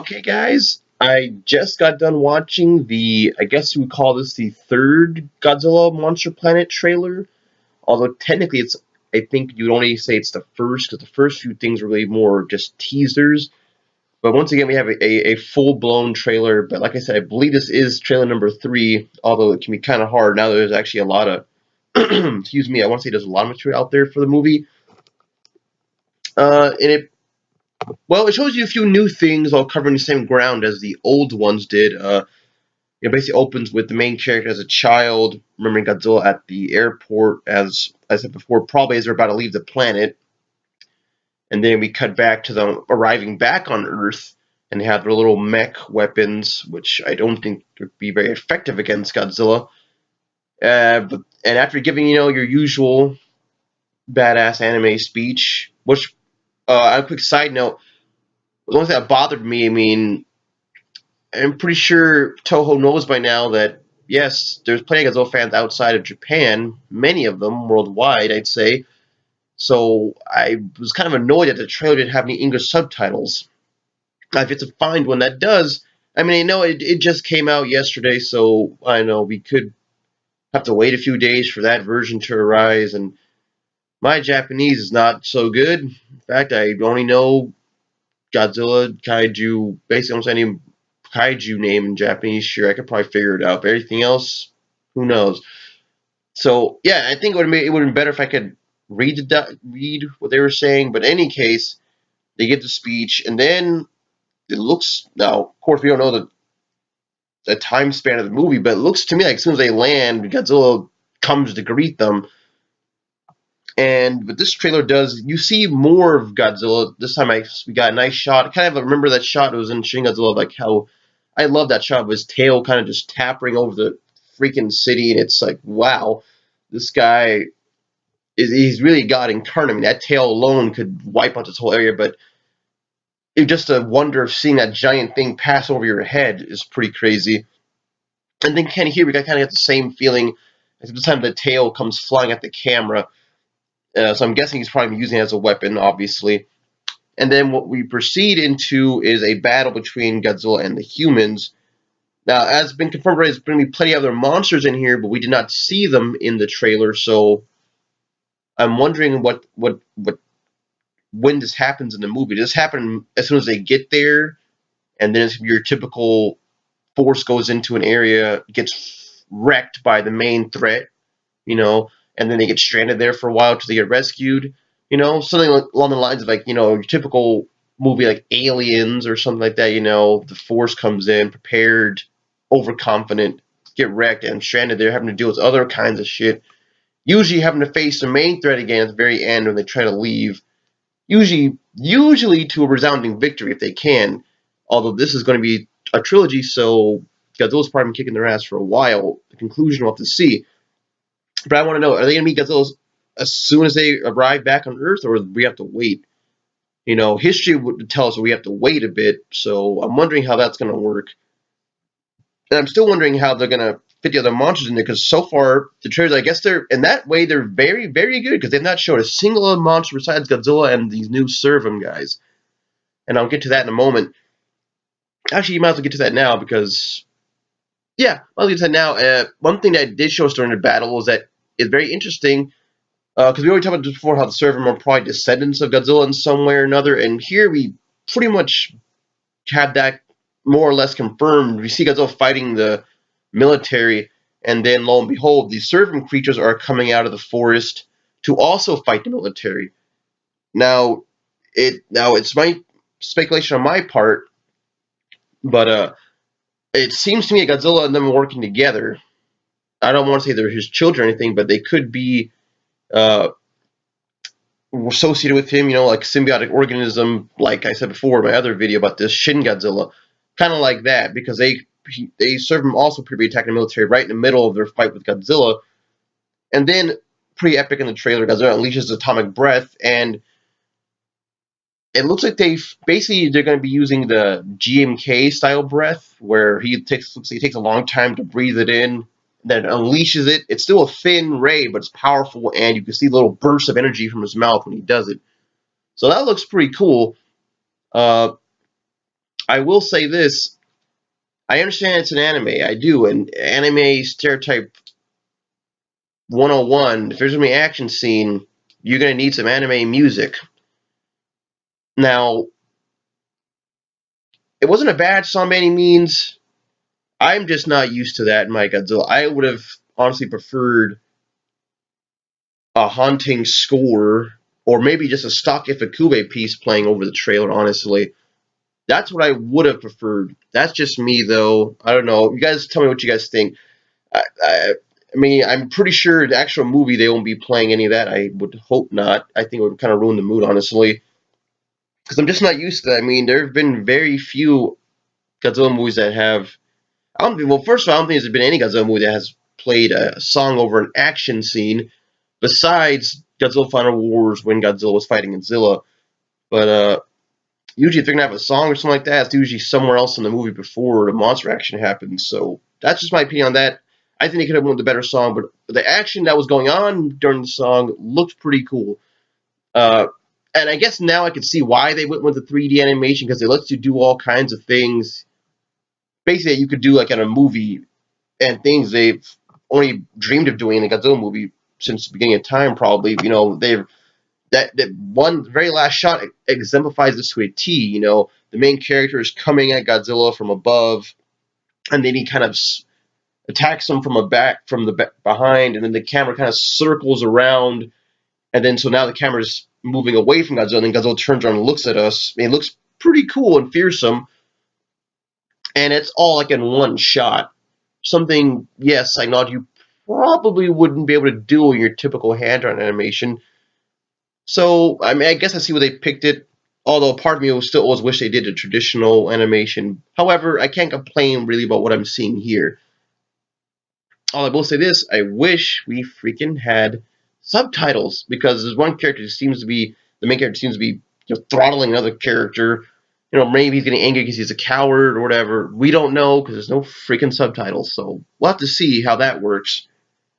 Okay, guys, I just got done watching I guess you would call this the third Godzilla Monster Planet trailer. Although technically I think you'd only say it's the first, because the first few things were really more just teasers. But once again, we have a full-blown trailer. But like I said, I believe this is trailer number 3, although it can be kind of hard. Now there's actually a lot of, excuse me, I want to say there's a lot of material out there for the movie. Well, it shows you a few new things all covering the same ground as the old ones did. It basically opens with the main character as a child, remembering Godzilla at the airport, as I said before, probably as they're about to leave the planet. And then we cut back to them arriving back on Earth, and they have their little mech weapons, which I don't think would be very effective against Godzilla. And after giving, your usual badass anime speech, which, a quick side note, the only thing that bothered me, I'm pretty sure Toho knows by now that, yes, there's plenty of Godzilla fans outside of Japan, many of them worldwide, I'd say. So I was kind of annoyed that the trailer didn't have any English subtitles. I've yet to find one that does. I know it just came out yesterday, so I know we could have to wait a few days for that version to arise, and my Japanese is not so good. In fact, I only know Godzilla, Kaiju, basically almost any Kaiju name in Japanese. Sure, I could probably figure it out, but everything else, who knows? So yeah, I think it would have been better if I could read what they were saying. But in any case, they give the speech, and then it looks, now of course we don't know the time span of the movie, but it looks to me like as soon as they land, Godzilla comes to greet them. And what this trailer does, you see more of Godzilla. This time we got a nice shot. Kind of remember that shot that was in Shin Godzilla, like how I love that shot of his tail kind of just tapping over the freaking city, and it's like, wow, this guy he's really God incarnate. That tail alone could wipe out this whole area, but it's just a wonder of seeing that giant thing pass over your head is pretty crazy. And then kind of here we kind of get the same feeling as the time the tail comes flying at the camera. So I'm guessing he's probably using it as a weapon, obviously. And then what we proceed into is a battle between Godzilla and the humans. Now, as been confirmed, there's going to be plenty of other monsters in here, but we did not see them in the trailer. So I'm wondering when this happens in the movie. Does this happen as soon as they get there, and then your typical force goes into an area, gets wrecked by the main threat, and then they get stranded there for a while till they get rescued, something along the lines of your typical movie like Aliens or something like that. The force comes in prepared, overconfident, get wrecked and stranded there, having to deal with other kinds of shit. Usually having to face the main threat again at the very end when they try to leave. Usually to a resounding victory if they can. Although this is going to be a trilogy, so Godzilla's probably been kicking their ass for a while. The conclusion we'll have to see. But I want to know, are they going to meet Godzilla as soon as they arrive back on Earth, or do we have to wait? History would tell us that we have to wait a bit, so I'm wondering how that's going to work. And I'm still wondering how they're going to fit the other monsters in there, because so far, the trailers, I guess in that way, they're very, very good, because they've not showed a single other monster besides Godzilla and these new Servum guys. And I'll get to that in a moment. Actually, you might as well get to that now, because, yeah, I'll get to that now. One thing that did show us during the battle was that it's very interesting, because we already talked about this before, how the Servum are probably descendants of Godzilla in some way or another, and here we pretty much have that more or less confirmed. We see Godzilla fighting the military, and then lo and behold, these Servum creatures are coming out of the forest to also fight the military. Now it's my speculation on my part, but it seems to me that Godzilla and them are working together. I don't want to say they're his children or anything, but they could be associated with him, like symbiotic organism, like I said before in my other video about this Shin Godzilla, kind of like that, because they Servum also appear to be attacking the military right in the middle of their fight with Godzilla. And then, pretty epic in the trailer, Godzilla unleashes atomic breath, and it looks like they're going to be using the GMK style breath, where he takes a long time to breathe it in, then unleashes it. It's still a thin ray, but it's powerful, and you can see little bursts of energy from his mouth when he does it. So that looks pretty cool. I will say this. I understand it's an anime. I do. And anime stereotype 101, if there's going to be an action scene, you're going to need some anime music. Now, it wasn't a bad song by any means. I'm just not used to that in my Godzilla. I would have honestly preferred a haunting score or maybe just a stock Ifukube piece playing over the trailer, honestly. That's what I would have preferred. That's just me, though. I don't know. You guys tell me what you guys think. I mean, I'm pretty sure the actual movie they won't be playing any of that. I would hope not. I think it would kind of ruin the mood, honestly, because I'm just not used to that. I mean, there have been very few Godzilla movies that have. I don't think. Well, first of all, I don't think there's been any Godzilla movie that has played a song over an action scene besides Godzilla Final Wars when Godzilla was fighting Godzilla. But usually, if they're gonna have a song or something like that, it's usually somewhere else in the movie before the monster action happens. So that's just my opinion on that. I think they could have went with a better song, but the action that was going on during the song looked pretty cool. Uh, and I guess now I can see why they went with the 3D animation because it lets you do all kinds of things. Basically, you could do like in a movie and things they've only dreamed of doing in a Godzilla movie since the beginning of time. Probably, they've that one very last shot exemplifies this to a T. The main character is coming at Godzilla from above, and then he kind of attacks him from the back behind, and then the camera kind of circles around, and then so now the camera's moving away from Godzilla, and then Godzilla turns around and looks at us. I mean, it looks pretty cool and fearsome, and it's all like in one shot. Something, yes, I know you probably wouldn't be able to do in your typical hand-drawn animation. So, I mean, I guess I see where they picked it. Although part of me will still always wish they did a traditional animation. However, I can't complain really about what I'm seeing here. All I will say this: I wish we freaking had subtitles because there's one character who seems to be the main character seems to be throttling another character. Maybe he's getting angry because he's a coward or whatever. We don't know because there's no freaking subtitles. So we'll have to see how that works.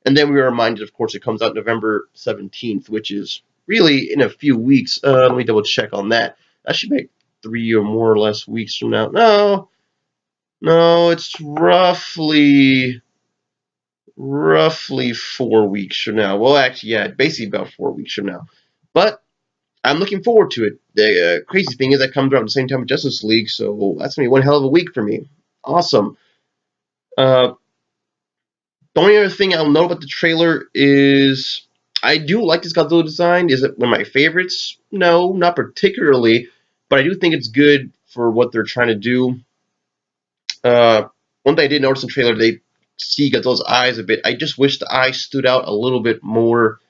And then we were reminded, of course, it comes out November 17th, which is really in a few weeks. Let me double check on that. That should make 3 or more or less weeks from now. No, no, it's roughly 4 weeks from now. Well, actually, yeah, basically about 4 weeks from now. But I'm looking forward to it. The crazy thing is that comes around at the same time with Justice League, so that's gonna be one hell of a week for me. Awesome. Uh, the only other thing I'll note about the trailer is I do like this Godzilla design. Is it one of my favorites? No, not particularly, but I do think it's good for what they're trying to do. One thing I did notice in the trailer, they see Godzilla's eyes a bit. I just wish the eyes stood out a little bit more.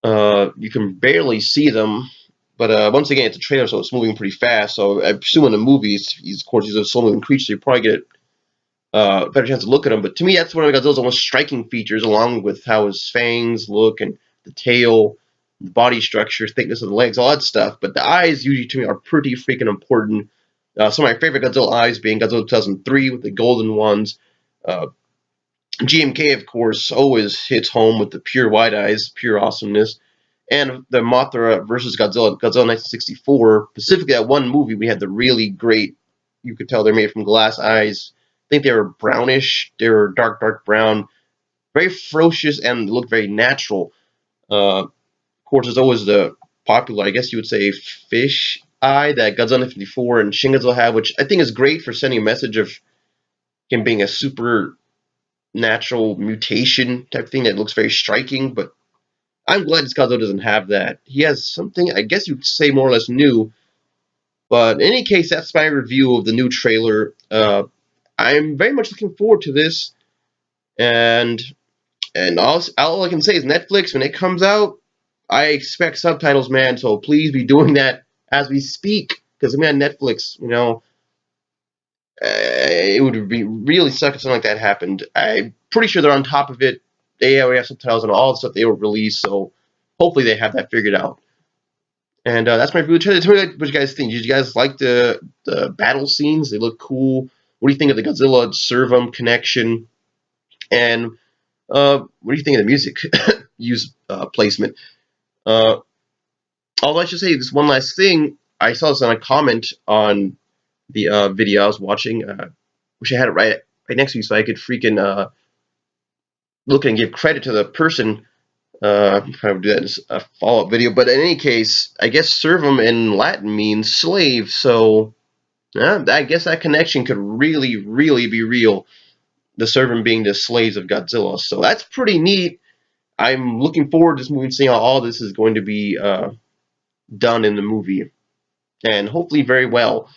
You can barely see them, but once again, it's a trailer, so it's moving pretty fast. So I presume in the movies, of course, he's a slow-moving creature, so you probably get a better chance to look at him. But to me, that's one of Godzilla's most striking features, along with how his fangs look and the tail, the body structure, thickness of the legs, all that stuff. But the eyes, usually to me, are pretty freaking important. Some of my favorite Godzilla eyes being Godzilla 2003 with the golden ones. Uh, GMK, of course, always hits home with the pure white eyes, pure awesomeness. And the Mothra versus Godzilla 1964, specifically that one movie, we had the really great, you could tell they're made from glass eyes. I think they were brownish, they were dark, dark brown, very ferocious and looked very natural. Of course, there's always the popular, I guess you would say, fish eye that Godzilla 54 and Shin Godzilla have, which I think is great for sending a message of him being a super natural mutation type thing that looks very striking, but I'm glad this Godzilla doesn't have that. He has something, I guess you could say, more or less new. But in any case, that's my review of the new trailer. I'm very much looking forward to this, and all I can say is Netflix, when it comes out, I expect subtitles, man. So please be doing that as we speak, because I mean, on Netflix, it would be really suck if something like that happened. I'm pretty sure they're on top of it. They already have subtitles on all the stuff they will release, so hopefully they have that figured out. And that's my review. Tell me what you guys think. Did you guys like the battle scenes? They look cool. What do you think of the Godzilla Servum connection? And what do you think of the music use placement? Uh, although I should say this one last thing. I saw this on a comment on the video I was watching. Wish I had it right next to me so I could freaking look and give credit to the person. Probably do that in a follow-up video. But in any case, I guess servum in Latin means slave. So I guess that connection could really, really be real. The servant being the slaves of Godzilla. So that's pretty neat. I'm looking forward to this movie and seeing how all this is going to be done in the movie, and hopefully very well.